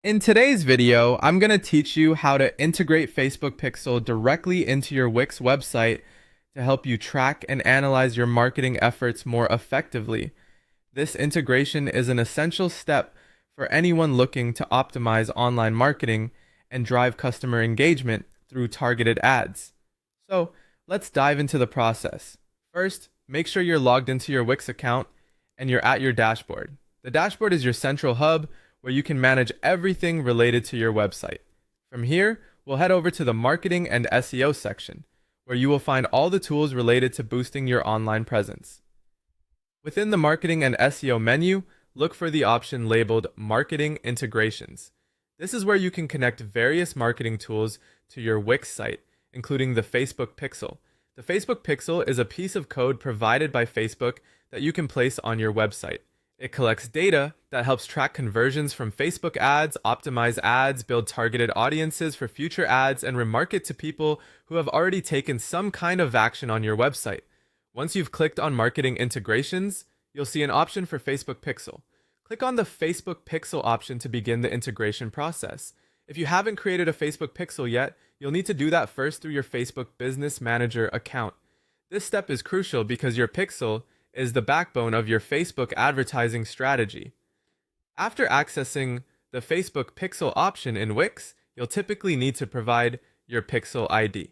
In today's video, I'm going to teach you how to integrate Facebook Pixel directly into your Wix website to help you track and analyze your marketing efforts more effectively. This integration is an essential step for anyone looking to optimize online marketing and drive customer engagement through targeted ads. So, let's dive into the process. First, make sure you're logged into your Wix account and you're at your dashboard. The dashboard is your central hub where you can manage everything related to your website. From here, we'll head over to the Marketing and SEO section, where you will find all the tools related to boosting your online presence. Within the Marketing and SEO menu, look for the option labeled Marketing Integrations. This is where you can connect various marketing tools to your Wix site, including the Facebook Pixel. The Facebook Pixel is a piece of code provided by Facebook that you can place on your website. It collects data that helps track conversions from Facebook ads, optimize ads, build targeted audiences for future ads, and remarket to people who have already taken some kind of action on your website. Once you've clicked on Marketing Integrations, you'll see an option for Facebook Pixel. Click on the Facebook Pixel option to begin the integration process. If you haven't created a Facebook Pixel yet, you'll need to do that first through your Facebook Business Manager account. This step is crucial because your Pixel is the backbone of your Facebook advertising strategy. After accessing the Facebook Pixel option in Wix, you'll typically need to provide your Pixel ID.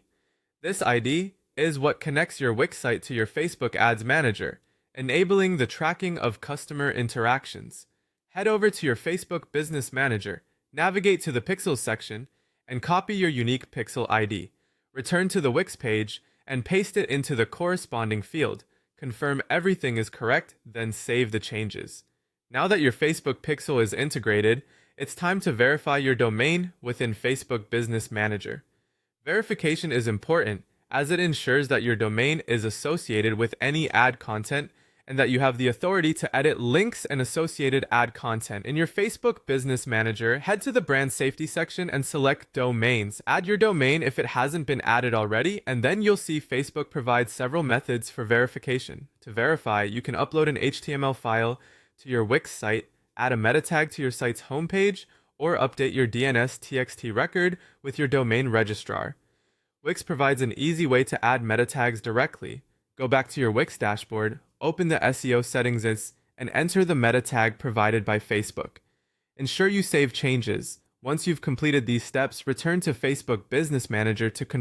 This ID is what connects your Wix site to your Facebook Ads Manager, enabling the tracking of customer interactions. Head over to your Facebook Business Manager, navigate to the Pixels section, and copy your unique Pixel ID. Return to the Wix page and paste it into the corresponding field. Confirm everything is correct, then save the changes. Now that your Facebook Pixel is integrated, it's time to verify your domain within Facebook Business Manager. Verification is important as it ensures that your domain is associated with any ad content and that you have the authority to edit links and associated ad content. In your Facebook Business Manager, head to the Brand Safety section and select Domains. Add your domain if it hasn't been added already, and then you'll see Facebook provides several methods for verification. To verify, you can upload an HTML file to your Wix site, add a meta tag to your site's homepage, or update your DNS TXT record with your domain registrar. Wix provides an easy way to add meta tags directly. Go back to your Wix dashboard, open the SEO settings and enter the meta tag provided by Facebook. Ensure you save changes. Once you've completed these steps, return to Facebook Business Manager to confirm